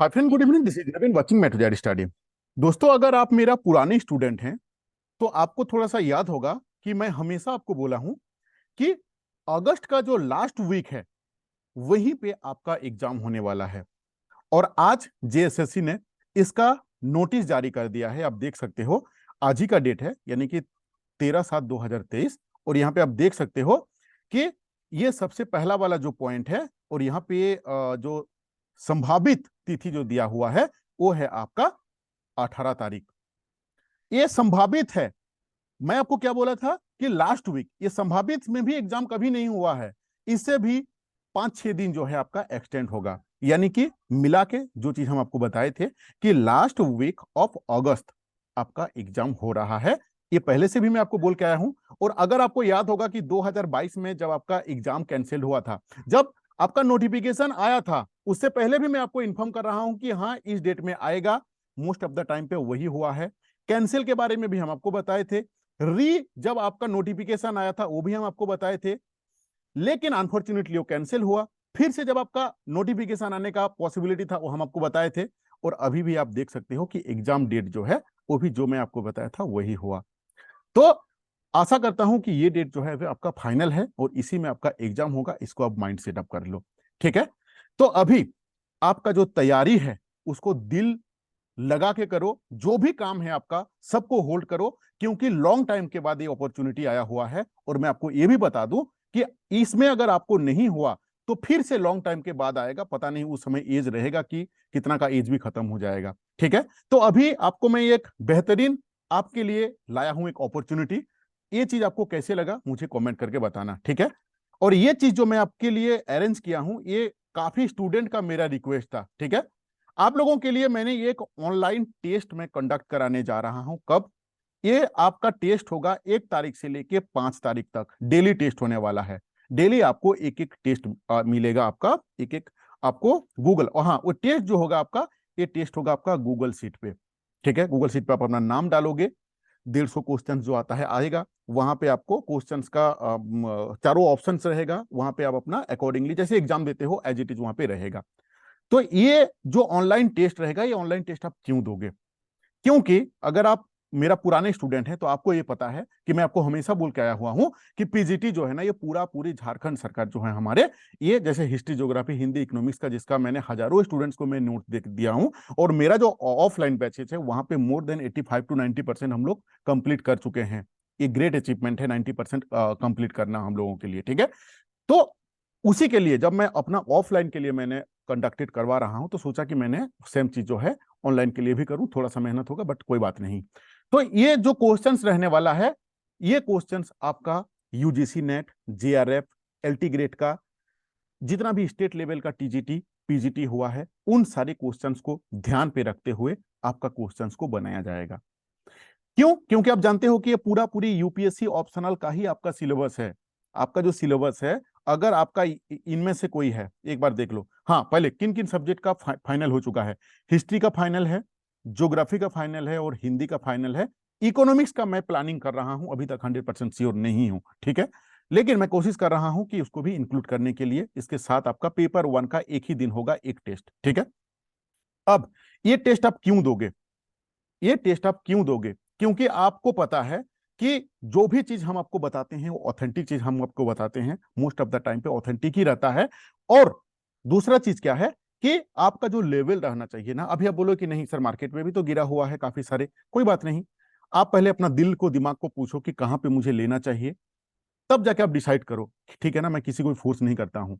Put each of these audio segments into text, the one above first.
Hi friend, good evening. This is Naveen watching method study. दोस्तों, अगर आप मेरा पुराने स्टूडेंट हैं तो आपको थोड़ा सा याद होगा कि मैं हमेशा आपको बोला हूं कि अगस्त का जो लास्ट वीक है वहीं पे आपका एग्जाम होने वाला है। और आज जेएसएससी ने इसका नोटिस जारी कर दिया है। आप देख सकते हो, आज ही का डेट है, यानी कि 13/7/2023। और यहाँ पे आप देख सकते हो कि ये सबसे पहला वाला जो पॉइंट है, और यहाँ पे जो संभावित तिथि जो दिया हुआ है वो है आपका 18 तारीख। ये संभावित है। मैं आपको क्या बोला था कि लास्ट वीक, ये संभावित में भी एग्जाम कभी नहीं हुआ है। इससे भी 5-6 दिन जो है आपका एक्सटेंड होगा, यानी कि मिला के जो चीज हम आपको बताए थे कि लास्ट वीक ऑफ अगस्त आपका एग्जाम हो रहा है। ये पहले से भी मैं आपको बोल के आया हूं। और अगर आपको याद होगा कि 2022 में जब आपका एग्जाम कैंसिल हुआ था, जब आपका नोटिफिकेशन आया था, उससे पहले भी मैं आपको इन्फॉर्म कर रहा हूं कि हाँ, इस डेट में आएगा। मोस्ट ऑफ द टाइम पे वही हुआ है। कैंसिल के बारे में भी हम आपको बताए थे। जब आपका नोटिफिकेशन आया था वो भी हम आपको बताए थे, लेकिन अनफॉर्चुनेटली वो कैंसिल हुआ। फिर से जब आपका नोटिफिकेशन आने का पॉसिबिलिटी था वो हम आपको बताए थे। और अभी भी आप देख सकते हो कि एग्जाम डेट जो है वो भी जो मैं आपको बताया था वही हुआ। तो आशा करता हूं कि ये डेट जो है वो आपका फाइनल है और इसी में आपका एग्जाम होगा। इसको आप माइंड सेटअप कर लो, ठीक है। तो अभी आपका जो तैयारी है उसको दिल लगा के करो। जो भी काम है आपका सबको होल्ड करो, क्योंकि लॉन्ग टाइम के बाद ये अपॉर्चुनिटी आया हुआ है। और मैं आपको ये भी बता दूं कि इसमें अगर आपको नहीं हुआ तो फिर से लॉन्ग टाइम के बाद आएगा। पता नहीं उस समय एज रहेगा कि कितना का एज भी खत्म हो जाएगा, ठीक है। तो अभी आपको मैं एक बेहतरीन आपके लिए लाया हूं एक अपॉर्चुनिटी। ये चीज आपको कैसे लगा मुझे कमेंट करके बताना, ठीक है। और ये चीज जो मैं आपके लिए अरेंज किया हूं, ये काफी स्टूडेंट का मेरा रिक्वेस्ट था, ठीक है। आप लोगों के लिए मैंने एक ऑनलाइन टेस्ट में कंडक्ट कराने जा रहा हूं। कब? ये आपका टेस्ट होगा 1 तारीख से लेके 5 तारीख तक। डेली टेस्ट होने वाला है। डेली आपको एक एक टेस्ट मिलेगा। आपका एक एक आपको गूगल, और हाँ, वो टेस्ट जो होगा आपका, ये टेस्ट होगा आपका गूगल सीट पे, ठीक है। गूगल सीट पे आप अपना नाम डालोगे, 150 क्वेश्चन जो आता है आएगा। वहां पे आपको क्वेश्चंस का चारों ऑप्शंस रहेगा। वहां पे आप अपना अकॉर्डिंगली जैसे एग्जाम देते हो एज इट इज वहां पे रहेगा। तो ये जो ऑनलाइन टेस्ट रहेगा, ये ऑनलाइन टेस्ट आप क्यों दोगे? क्योंकि अगर आप मेरा पुराने स्टूडेंट हैं तो आपको ये पता है कि मैं आपको हमेशा बोल के आया हुआ हूं कि पीजीटी जो है ना, ये पूरी झारखंड सरकार जो है हमारे, ये जैसे हिस्ट्री, ज्योग्राफी, हिंदी, इकोनॉमिक्स का, जिसका मैंने हजारों स्टूडेंट्स को मैं नोट दे दिया हूं। और मेरा जो ऑफलाइन बैचेज है वहां पे मोर देन 85 to 90% हम लोग कंप्लीट कर चुके हैं। ये ग्रेट अचीवमेंट है 90% कंप्लीट करना हम लोगों के लिए, ठीक है। तो उसी के लिए जब मैं अपना ऑफलाइन के लिए मैंने कंडक्टेड करवा रहा हूं, तो सोचा कि मैंने सेम चीज जो है ऑनलाइन के लिए भी करूं। थोड़ा सा मेहनत होगा बट कोई बात नहीं। तो ये जो क्वेश्चंस रहने वाला है, ये क्वेश्चंस आपका UGC net, JRF, LT grade का, जितना भी स्टेट लेवल का टीजीटी, पीजीटी हुआ है, उन सारे क्वेश्चंस को ध्यान पे रखते हुए आपका क्वेश्चंस को बनाया जाएगा। क्यों? क्योंकि आप जानते हो कि ये पूरी यूपीएससी ऑप्शनल का ही आपका सिलेबस है। आपका जो सिलेबस है, अगर आपका इनमें से कोई है, एक बार देख लो। हाँ, पहले किन किन सब्जेक्ट का फाइनल हो चुका है? हिस्ट्री का फाइनल है, ज्योग्राफी का फाइनल है और हिंदी का फाइनल है। इकोनॉमिक्स का मैं प्लानिंग कर रहा हूं, अभी तक 100% श्योर नहीं हूं, ठीक है। लेकिन मैं कोशिश कर रहा हूं कि उसको भी इंक्लूड करने के लिए। इसके साथ आपका पेपर 1 का एक ही दिन होगा, एक टेस्ट, ठीक है। अब ये टेस्ट आप क्यों दोगे? ये टेस्ट आप क्यों दोगे? क्योंकि आपको पता है कि जो भी चीज हम आपको बताते हैं वो ऑथेंटिक चीज हम आपको बताते हैं। मोस्ट ऑफ द टाइम पे ऑथेंटिक ही रहता है। और दूसरा चीज क्या है कि आपका जो लेवल रहना चाहिए ना, अभी आप बोलो कि नहीं सर, मार्केट में भी तो गिरा हुआ है काफी सारे। कोई बात नहीं, आप पहले अपना दिल को, दिमाग को पूछो कि कहां पे मुझे लेना चाहिए, तब जाके आप डिसाइड करो, ठीक है ना। मैं किसी को फोर्स नहीं करता हूं।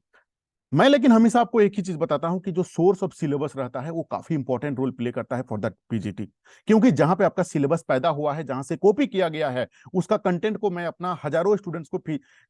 मैं लेकिन हमेशा आपको एक ही चीज बताता हूं कि जो सोर्स ऑफ सिलेबस रहता है वो काफी इंपॉर्टेंट रोल प्ले करता है फॉर दैट पीजीटी। क्योंकि जहां पे आपका सिलेबस पैदा हुआ है, जहां से कॉपी किया गया है, उसका कंटेंट को मैं अपना हजारों स्टूडेंट्स को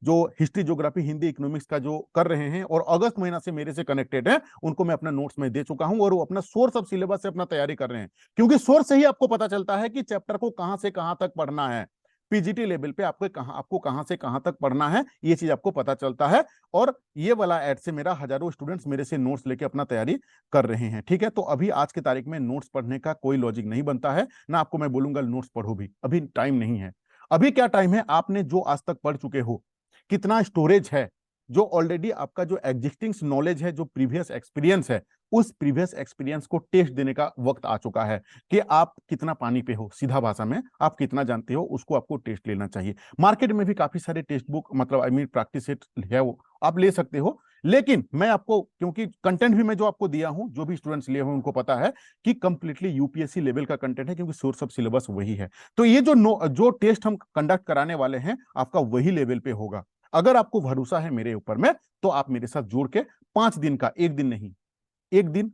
जो हिस्ट्री, ज्योग्राफी, हिंदी, इकोनॉमिक्स का जो कर रहे हैं और अगस्त महीना से मेरे से कनेक्टेड है, उनको मैं अपना नोट्स में दे चुका हूं और वो अपना सोर्स ऑफ सिलेबस से अपना तैयारी कर रहे हैं। क्योंकि सोर्स से ही आपको पता चलता है कि चैप्टर को कहां से कहां तक पढ़ना है। पीजीटी लेवल पे आपको कहां से कहां तक पढ़ना है, ये चीज आपको पता चलता है। और ये वाला एड से मेरा हजारों स्टूडेंट्स मेरे से नोट्स लेके अपना तैयारी कर रहे हैं, ठीक है। तो अभी आज की तारीख में नोट्स पढ़ने का कोई लॉजिक नहीं बनता है ना। आपको मैं बोलूंगा नोट्स पढ़ो भी, अभी टाइम नहीं है। अभी क्या टाइम है? आपने जो आज तक पढ़ चुके हो, कितना स्टोरेज है, जो ऑलरेडी आपका जो एग्जिस्टिंग नॉलेज है, जो प्रीवियस एक्सपीरियंस है, उस प्रीवियस एक्सपीरियंस को टेस्ट देने का वक्त आ चुका है कि आप कितना पानी पे हो, सीधा भाषा में आप कितना जानते हो, उसको आपको टेस्ट लेना चाहिए। मार्केट में भी काफी सारे टेक्स्ट बुक मतलब आई मीन प्रैक्टिस सेट है, वो आप ले सकते हो। लेकिन मैं आपको, क्योंकि कंटेंट भी मैं जो आपको दिया हूं, जो भी स्टूडेंट्स लिए हुए उनको पता है कि कंप्लीटली यूपीएससी लेवल का कंटेंट है, क्योंकि सोर्स ऑफ सिलेबस वही है। तो ये जो टेस्ट हम कंडक्ट कराने वाले हैं आपका वही लेवल पे होगा। अगर आपको भरोसा है मेरे ऊपर में, तो आप मेरे साथ जुड़ के 5 दिन का, एक दिन नहीं, एक दिन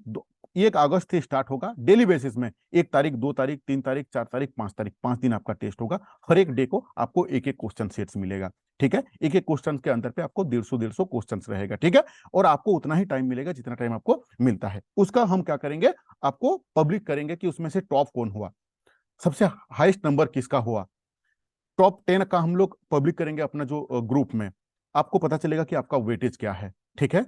1 अगस्त से स्टार्ट होगा डेली बेसिस में, 1 तारीख, 2 तारीख, 3 तारीख, 4 तारीख, 5 तारीख, 5 दिन आपका टेस्ट होगा। हर एक डे को आपको एक एक क्वेश्चन सेट्स मिलेगा, ठीक है। एक एक क्वेश्चन के अंदर पे आपको 150 क्वेश्चन रहेगा, ठीक है। और आपको उतना ही टाइम मिलेगा जितना टाइम आपको मिलता है। उसका हम क्या करेंगे, आपको पब्लिक करेंगे कि उसमें से टॉप कौन हुआ, सबसे हाईएस्ट नंबर किसका हुआ। टॉप 10 का हम लोग पब्लिक करेंगे अपना जो ग्रुप में, आपको पता चलेगा कि आपका वेटेज क्या है, ठीक है।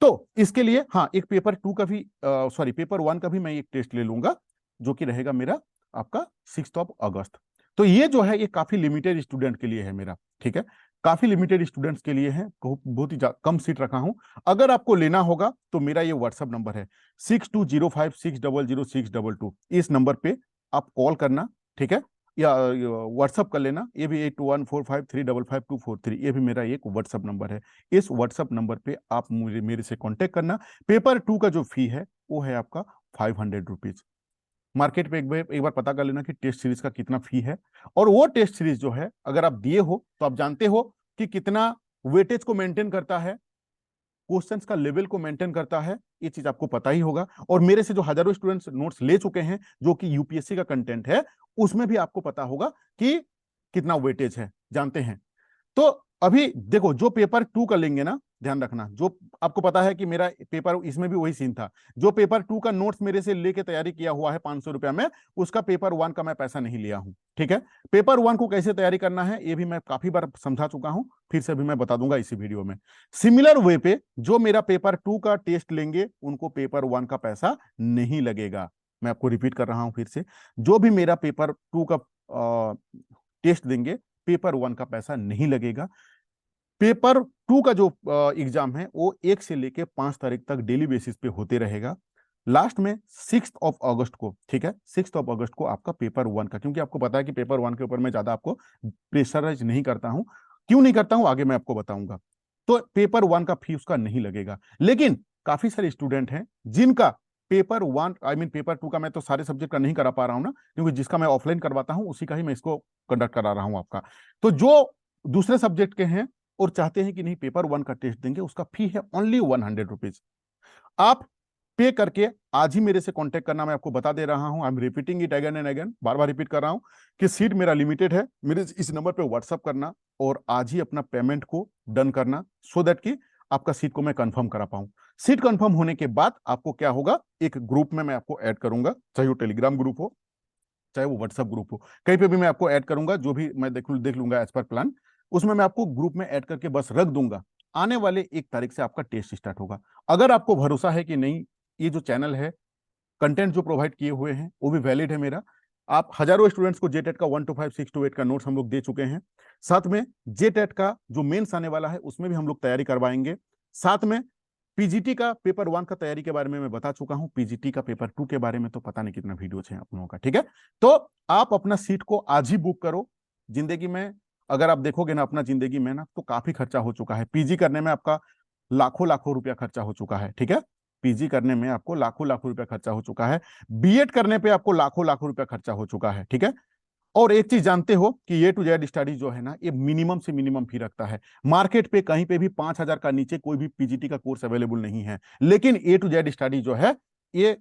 तो इसके लिए हाँ, एक पेपर 2 का भी सॉरी पेपर 1 का भी मैं एक टेस्ट ले लूंगा, जो कि रहेगा मेरा आपका 6 अगस्त। तो ये जो है ये काफी लिमिटेड स्टूडेंट के लिए है मेरा, ठीक है। काफी लिमिटेड स्टूडेंट्स के लिए है, बहुत ही कम सीट रखा हूं। अगर आपको लेना होगा तो मेरा ये व्हाट्सअप नंबर है 6205600622, इस नंबर पे आप कॉल करना, ठीक है, या व्हाट्सअप कर लेना। ये भी 814553555243, ये भी मेरा एक व्हाट्सअप नंबर है। इस व्हाट्सअप नंबर पे आप मुझे मेरे से कांटेक्ट करना। पेपर 2 का जो फी है वो है आपका 500 रुपीज। मार्केट पे एक बार पता कर लेना कि टेस्ट सीरीज का कितना फी है। और वो टेस्ट सीरीज जो है अगर आप दिए हो तो आप जानते हो कि कितना वेटेज को मेंटेन करता है, क्वेश्चंस का लेवल को मेंटेन करता है, ये चीज आपको पता ही होगा। और मेरे से जो हजारों स्टूडेंट्स नोट्स ले चुके हैं जो कि यूपीएससी का कंटेंट है, उसमें भी आपको पता होगा कि कितना वेटेज है, जानते हैं। तो अभी देखो, जो पेपर 2 का लेंगे ना, ध्यान रखना, जो आपको पता है कि मेरा पेपर, इसमें भी वही सीन था, जो पेपर 2 का नोट्स मेरे से लेके तैयारी किया हुआ है 500 रुपया में, उसका पेपर 1 का मैं पैसा नहीं लिया हूं, ठीक है। पेपर 1 को कैसे तैयारी करना है ये भी मैं काफी बार समझा चुका हूं, फिर से भी मैं बता दूंगा इसी वीडियो में। सिमिलर वे पे जो मेरा पेपर 2 का टेस्ट लेंगे उनको पेपर 1 का पैसा नहीं लगेगा। मैं आपको रिपीट कर रहा हूं फिर से, जो भी मेरा पेपर 2 का टेस्ट देंगे पेपर 1 का पैसा नहीं लगेगा। पेपर 2 का जो एग्जाम है वो 1 से लेके 5 तारीख तक डेली बेसिस पे होते रहेगा। लास्ट में 6 अगस्त को, ठीक है, 6 अगस्त को आपका पेपर 1 का, क्योंकि आपको पता है कि पेपर 1 के ऊपर मैं ज्यादा आपको प्रेशराइज नहीं करता हूं, क्यों नहीं करता हूं आगे मैं आपको बताऊंगा। तो पेपर 1 का फी उसका नहीं लगेगा। लेकिन काफी सारे स्टूडेंट हैं जिनका पेपर 1 आई मीन पेपर 2 का, मैं तो सारे सब्जेक्ट का नहीं करा पा रहा हूं ना, क्योंकि जिसका मैं ऑफलाइन करवाता हूं उसी का ही मैं इसको कंडक्ट करा रहा हूं आपका। तो जो दूसरे सब्जेक्ट के हैं और चाहते हैं कि नहीं पेपर 1 का टेस्ट देंगे, उसका फी है ओनली 100 रुपीज। आप पे करके आज ही मेरे से कांटेक्ट करना, मैं आपको बता दे रहा हूं, I am repeating it again and again, bar bar repeat कर रहा हूं कि सीट मेरा लिमिटेड है। मेरे इस नंबर पे व्हाट्सअप करना और आज ही अपना पेमेंट को डन करना, सो दैट कि आपका सीट को मैं कंफर्म करा पाऊं। सीट कंफर्म होने के बाद आपको क्या होगा, एक ग्रुप में मैं आपको ऐड करूंगा, चाहे वो टेलीग्राम ग्रुप हो चाहे वो व्हाट्सअप ग्रुप हो, कहीं पे भी मैं आपको ऐड करूंगा, जो भी मैं देख लूंगा एज पर प्लान, उसमें मैं आपको ग्रुप में ऐड करके बस रख दूंगा। आने वाले 1 तारीख से आपका टेस्ट स्टार्ट होगा। अगर आपको भरोसा है कि नहीं, ये जो चैनल है, कंटेंट जो प्रोवाइड किए हुए हैं वो भी वैलिड है मेरा, आप हजारों स्टूडेंट्स को जेटेट का 1 to 5 6 to 8 का नोट्स हम लोग दे चुके हैं। साथ में जेटेट का जो मेंस आने वाला है उसमें भी हम लोग तैयारी करवाएंगे। साथ में पीजीटी का पेपर 1 का तैयारी के बारे में मैं बता चुका हूं, पीजीटी का पेपर 2 के बारे में तो पता नहीं कितना वीडियोस है आप लोगों का, ठीक है। तो आप अपना सीट को आज ही बुक करो। जिंदगी में अगर आप देखोगे ना, अपना जिंदगी में ना, तो काफी खर्चा हो चुका है, पीजी करने में आपका लाखों लाखों रुपया खर्चा हो चुका है, ठीक है। पीजी करने में आपको लाखों लाखों रुपया खर्चा हो चुका है, बीएड करने पे आपको लाखों लाखों रुपया खर्चा हो चुका है, ठीक है। और एक चीज जानते हो कि A to Z स्टडी जो है ना, ये मिनिमम से मिनिमम फी रखता है। मार्केट पे कहीं पे भी 5,000 का नीचे कोई भी पीजीटी का कोर्स अवेलेबल नहीं है, लेकिन A to Z स्टडी जो है ये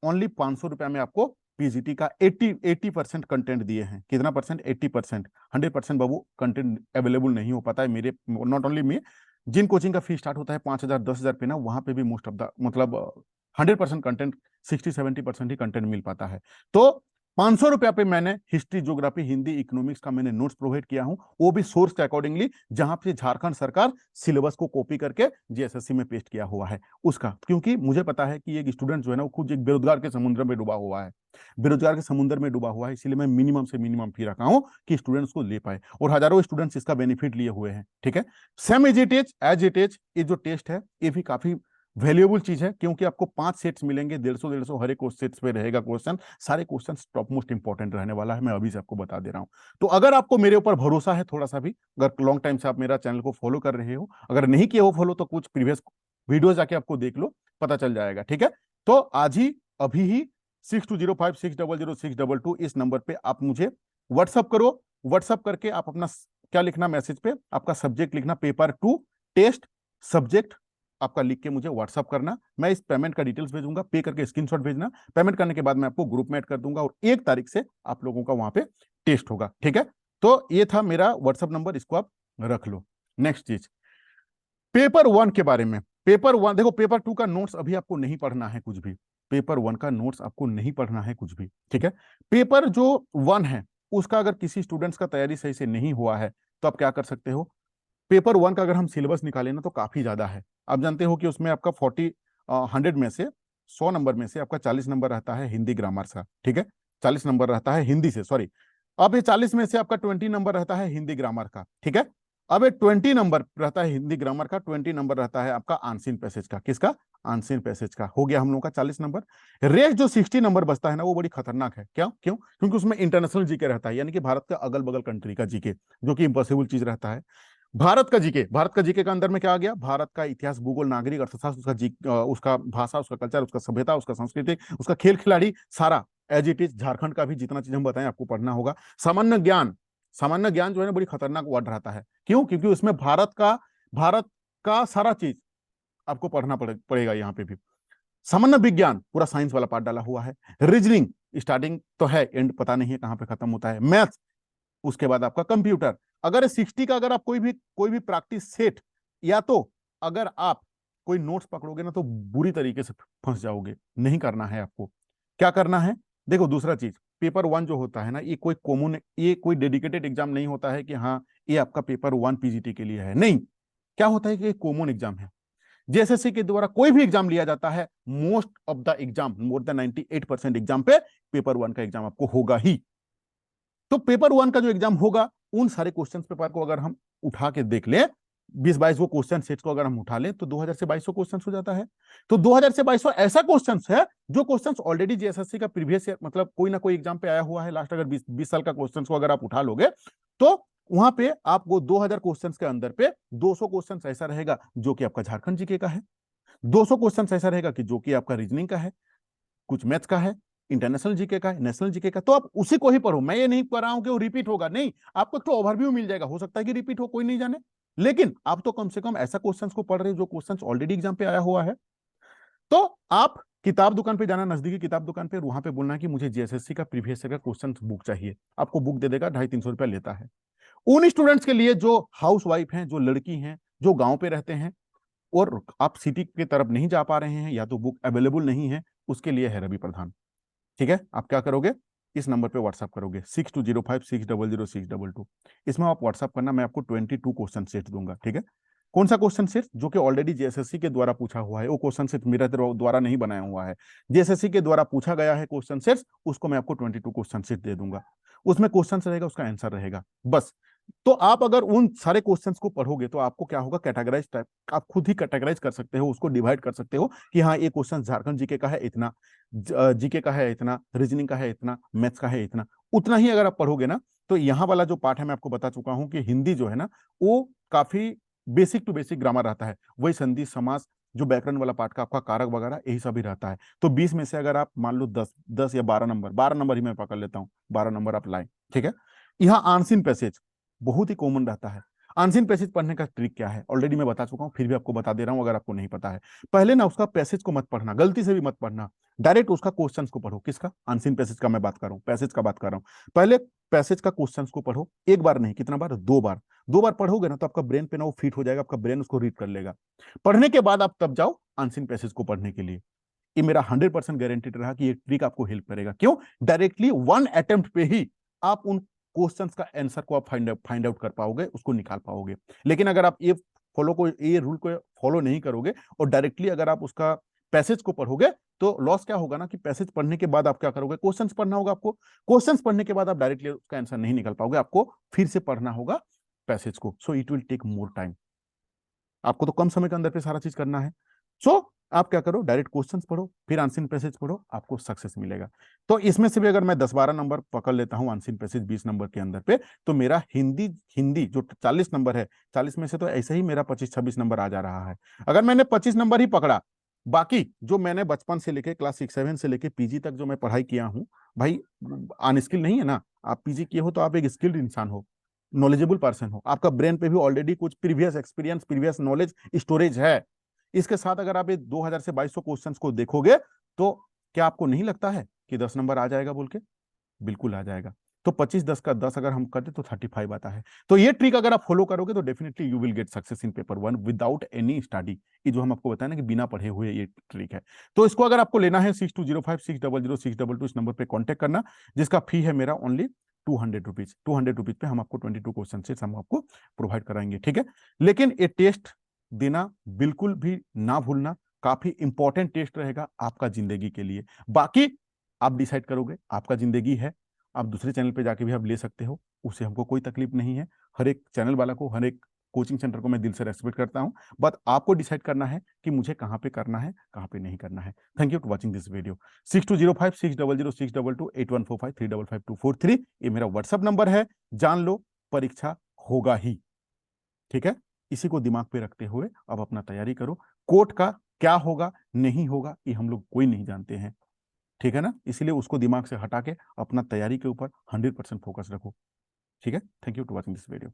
ओनली 500 रुपया में आपको पीजीटी का 80% कंटेंट दिए हैं। कितना परसेंट? 80%। 100% बाबू कंटेंट अवेलेबल नहीं हो पाता है मेरे, नॉट ओनली मी, जिन कोचिंग का फी स्टार्ट होता है 5,000 10,000 पे ना, वहां पे भी मोस्ट ऑफ द मतलब 100% कंटेंट, 60-70% ही कंटेंट मिल पाता है। तो 500 रुपया पे मैंने हिस्ट्री, ज्योग्राफी, हिंदी, इकोनॉमिक्स का मैंने नोट्स प्रोवाइड किया हूं, वो भी सोर्स के अकॉर्डिंगली, जहां पे झारखंड सरकार सिलेबस को कॉपी करके जीएसएससी में पेस्ट किया हुआ है उसका। क्योंकि मुझे पता है कि एक स्टूडेंट जो है ना, वो खुद एक बेरोजगार के समुद्र में डूबा हुआ है, बेरोजगार के समुद्र में डूबा हुआ है, इसलिए मैं मिनिमम से मिनिमम फी रखा हूं कि स्टूडेंट्स को ले पाए, और हजारों स्टूडेंट्स इसका बेनिफिट लिए हुए हैं, ठीक है। सेम एज इट इज, ये जो टेस्ट है ये भी काफी वैल्यूएबल चीज है, क्योंकि आपको 5 सेट्स मिलेंगे, 150 हर एक सेट्स पे रहेगा क्वेश्चन। सारे क्वेश्चन टॉप मोस्ट इंपॉर्टेंट रहने वाला है, मैं अभी से आपको बता दे रहा हूं। तो अगर आपको मेरे ऊपर भरोसा है थोड़ा सा भी, अगर लॉन्ग टाइम से आप मेरा चैनल को फॉलो कर रहे हो, अगर नहीं किए हो फॉलो, तो कुछ प्रीवियस वीडियो जाके आपको देख लो, पता चल जाएगा। ठीक है, तो आज ही अभी ही 6205600622 इस नंबर पे आप मुझे व्हाट्सअप करो। व्हाट्सअप करके आप अपना क्या लिखना, मैसेज पे आपका सब्जेक्ट लिखना, पेपर 2 टेस्ट सब्जेक्ट आपका लिख के मुझे व्हाट्सअप करना। मैं इस पेमेंट का डिटेल्स भेजूंगा, पे करके स्क्रीनशॉट भेजना। पेमेंट करने के बाद मैं आपको ग्रुप में ऐड कर दूंगा और 1 तारीख से आप लोगों का वहां पे टेस्ट होगा। ठीक है, तो ये था मेरा व्हाट्सअप नंबर, इसको आप रख लो। नेक्स्ट चीज, पेपर 1 के बारे में। पेपर 1 देखो, पेपर 2 का नोट्स अभी आपको नहीं पढ़ना है कुछ भी। पेपर 1 का नोट्स आपको नहीं पढ़ना है कुछ भी। ठीक है, पेपर जो 1 है उसका अगर किसी स्टूडेंट्स का तैयारी सही से नहीं हुआ है तो आप क्या कर सकते हो, पेपर 1 का अगर हम सिलेबस निकालें ना तो काफी ज्यादा है। आप जानते हो कि उसमें आपका 100 में से 100 नंबर में से आपका 40 नंबर रहता है हिंदी ग्रामर का। ठीक है, 40 नंबर रहता है हिंदी से, सॉरी। अब ये 40 में से आपका 20 नंबर रहता है हिंदी ग्रामर का। ठीक है, अब ये 20 नंबर रहता है हिंदी ग्रामर का, 20 नंबर रहता है आपका आंसिन पैसेज का। किसका? आंसिन पैसेज का। हो गया हम लोग का 40 नंबर। रेस्ट जो 60 नंबर बचता है ना, वो बड़ी खतरनाक है। क्या? क्यों? क्योंकि उसमें इंटरनेशनल जीके रहता है, यानी कि भारत के अगल बगल कंट्री का जीके, जो कि इम्पॉसिबल चीज रहता है। भारत का जीके, भारत का जीके का अंदर में क्या आ गया? भारत का इतिहास, भूगोल, नागरिक, अर्थशास्त्र, उसका भाषा, उसका कल्चर, उसका सभ्यता, उसका संस्कृति, उसका खेल खिलाड़ी, सारा एज इट इज। झारखंड का भी जितना चीज हम बताएं आपको पढ़ना होगा। सामान्य ज्ञान, सामान्य ज्ञान जो है ना बड़ी खतरनाक वर्ड रहता है। क्यों? क्योंकि उसमें भारत का सारा चीज आपको पढ़ना पड़ेगा यहाँ पे भी। सामान्य विज्ञान, पूरा साइंस वाला पार्ट डाला हुआ है। रीजनिंग, स्टार्टिंग तो है, एंड पता नहीं है कहाँ पे खत्म होता है। मैथ्स, उसके बाद आपका कंप्यूटर। अगर 60 का अगर आप कोई भी प्रैक्टिस सेट, या तो अगर आप कोई नोट्स पकड़ोगे ना तो बुरी तरीके से फंस जाओगे। नहीं करना है आपको। क्या करना है? देखो, दूसरा चीज, पेपर 1 जो होता है ना, ये कोई डेडिकेटेड एग्जाम नहीं होता है कि हाँ ये आपका पेपर 1 पीजीटी के लिए है। नहीं, क्या होता है कि कॉमन एग्जाम है। जेएसएससी के द्वारा कोई भी एग्जाम लिया जाता है, most of the exam, more than 98% exam पे पेपर 1 का एग्जाम आपको होगा ही। तो पेपर 1 का जो एग्जाम होगा, उन सारे क्वेश्चन पेपर को अगर हम उठा के देख लें, 20-22 क्वेश्चन सेट्स को अगर हम उठा लें, तो 2000 से 2200 क्वेश्चन हो जाता है। तो 2000 से 2200 ऐसा क्वेश्चन है जो क्वेश्चन ऑलरेडी जेएसएससी का प्रीवियस ईयर, मतलब कोई ना कोई एग्जाम पे आया हुआ है लास्ट। अगर 20 साल का क्वेश्चन को अगर आप उठा लोगे, तो वहां पे आपको 2000 क्वेश्चन के अंदर पे 200 क्वेश्चन ऐसा रहेगा जो कि आपका झारखंड जीके का है, 200 क्वेश्चन ऐसा रहेगा कि जो कि आपका रीजनिंग का है, कुछ मैथ्स का है, इंटरनेशनल जीके का है, नेशनल जीके का। तो आप उसी को ही पढ़ो। मैं ये नहीं कह रहा हूं कि वो रिपीट होगा, नहीं, आपको एक तो ओवरव्यू मिल जाएगा। हो सकता है कि रिपीट हो, कोई नहीं जाने, लेकिन आप तो कम से कम ऐसा क्वेश्चंस को पढ़ रहे हो जो क्वेश्चंस ऑलरेडी एग्जाम पे आया हुआ है। तो आप किताब दुकान पे जाना, नजदीकी किताब दुकान पे, वहां पे बोलना कि मुझे जेएसएससी का प्रीवियस ईयर का क्वेश्चन बुक चाहिए। आपको बुक दे देगा, 250-300 रुपया लेता है। उन स्टूडेंट्स के लिए जो हाउस वाइफ हैं, जो लड़की हैं, जो गांव पे रहते हैं और आप सिटी की तरफ नहीं जा पा रहे हैं, या तो बुक अवेलेबल नहीं है, उसके लिए है रवि प्रधान। ठीक है, आप क्या करोगे? इस नंबर पे व्हाट्सअप करोगे, 6205600622। इसमें आप व्हाट्सअप करना, मैं आपको 22 क्वेश्चन सेट दूंगा। ठीक है, कौन सा क्वेश्चन सेट? जो कि ऑलरेडी जेएसएससी के द्वारा पूछा हुआ है। वो क्वेश्चन सेट मेरा द्वारा नहीं बनाया हुआ है, जेएसएससी के द्वारा पूछा गया है क्वेश्चन सेट्स, उसको मैं आपको 22 क्वेश्चन सेट दे दूंगा। उसमें क्वेश्चन रहेगा, उसका आंसर रहेगा, बस। तो आप अगर उन सारे क्वेश्चंस को पढ़ोगे तो आपको क्या होगा, कैटेगराइज टाइप, आप खुद ही कैटेगराइज कर सकते हो, उसको डिवाइड कर सकते हो कि हाँ ये क्वेश्चन झारखंड जीके का है इतना, जीके का है इतना, रीजनिंग का है इतना, मैथ्स का है इतना। उतना ही अगर आप पढ़ोगे ना, तो यहाँ वाला जो पार्ट है, मैं आपको बता चुका हूँ कि हिंदी जो है ना, वो काफी बेसिक टू बेसिक ग्रामर रहता है। वही संधि समास, जो व्याकरण वाला पार्ट का आपका कारक वगैरह, यही सभी रहता है। तो 20 में से अगर आप मान लो 10 या 12 नंबर, 12 नंबर ही मैं पकड़ लेता हूँ, 12 नंबर आप लाए। ठीक है, यहाँ आंसिन पैसेज बहुत ही कॉमन रहता है। अनसीन पैसेज पढ़ने का ट्रिक क्या है ऑलरेडी मैं बता चुका हूं, फिर भी आपको बता दे रहा हूं अगर आपको नहीं पता है। पहले ना उसका पैसेज को मत पढ़ना, गलती से भी मत पढ़ना, डायरेक्ट उसका क्वेश्चन को पढ़ो। किसका? अनसीन पैसेज का मैं बात कर रहा हूं, पैसेज का बात कर रहा हूं। पहले पैसेज का क्वेश्चन को पढ़ो, एक बार नहीं, कितना बार? 2 बार। 2 बार पढ़ोगे ना तो आपका ब्रेन पे ना वो फिट हो जाएगा, आपका ब्रेन उसको रीड कर लेगा। पढ़ने के बाद आप तब जाओ अनसीन पैसेज को पढ़ने के लिए। ये मेरा 100% गारंटीड रहा कि ये ट्रिक आपको हेल्प करेगा। क्यों? डायरेक्टली 1 अटेम्प्ट पे ही आप उन क्वेश्चंस का आंसर को आप फाइंड आउट कर पाओगे, उसको निकाल पाओगे। लेकिन अगर आप ये रूल को फॉलो नहीं करोगे और डायरेक्टली अगर आप उसका पैसेज को पढ़ोगे, तो लॉस क्या होगा ना कि पैसेज पढ़ने के बाद आप क्या करोगे, क्वेश्चंस पढ़ना होगा आपको। क्वेश्चंस पढ़ने के बाद आप डायरेक्टली उसका आंसर नहीं निकाल पाओगे, आपको फिर से पढ़ना होगा पैसेज को। So it will take more time. आपको तो कम समय के अंदर पे सारा चीज करना है। सो आप क्या करो, डायरेक्ट क्वेश्चंस पढ़ो, फिर अनसीन पैसेज पढ़ो, आपको सक्सेस मिलेगा। तो इसमें से भी अगर मैं 10-12 नंबर पकड़ लेता हूं अनसीन पैसेज 20 नंबर के अंदर पे, तो मेरा हिंदी हिंदी जो 40 नंबर है, 40 में से तो ऐसे ही मेरा 25-26 नंबर आ जा रहा है। अगर मैंने 25 नंबर ही पकड़ा, बाकी जो मैंने बचपन से लेके क्लास 6-7 से लेके पीजी तक जो मैं पढ़ाई किया हूं, भाई अनस्किल नहीं है ना। आप पीजी किए हो तो आप एक स्किल्ड इंसान हो, नॉलेजेबल पर्सन हो, आपका ब्रेन पे भी ऑलरेडी कुछ previous experience, previous knowledge storage है। इसके साथ अगर आप ये 2000 से 2200 क्वेश्चंस को देखोगे, तो क्या आपको नहीं लगता है कि 10 नंबर आ जाएगा बोल के? बिल्कुल आ जाएगा। तो 25-10 का 10 अगर हम करते तो 35 आता है। तो ये ट्रिक अगर आप फॉलो करोगे तो definitely you will get success in paper 1 without any study. ये जो हम आपको बताया ना कि बिना पढ़े हुए ये ट्रिक है। तो इसको अगर आपको लेना है 6205-600-622 इस नंबर पे कॉन्टेक्ट करना, जिसका फी है मेरा ओनली 200 रुपीज। 200 रुपीज पे हम आपको 22 क्वेश्चन से हम आपको प्रोवाइड कराएंगे, ठीक है। लेकिन ये टेस्ट देना बिल्कुल भी ना भूलना, काफी इंपॉर्टेंट टेस्ट रहेगा आपका जिंदगी के लिए। बाकी आप डिसाइड करोगे, आपका जिंदगी है। आप दूसरे चैनल पे जाके भी आप ले सकते हो, उससे हमको कोई तकलीफ नहीं है। हर एक चैनल वाला को, हर एक कोचिंग सेंटर को मैं दिल से रेस्पेक्ट करता हूं। बट आपको डिसाइड करना है कि मुझे कहाँ पे करना है, कहाँ पे नहीं करना है। Thank you for watching this video. 6205-600-622-8145-355-243 ये मेरा व्हाट्सअप नंबर है। जान लो, परीक्षा होगा ही, ठीक है। इसी को दिमाग पे रखते हुए अब अपना तैयारी करो। कोर्ट का क्या होगा नहीं होगा ये हम लोग कोई नहीं जानते हैं, ठीक है ना। इसीलिए उसको दिमाग से हटा के अपना तैयारी के ऊपर 100% फोकस रखो, ठीक है। Thank you for watching this video.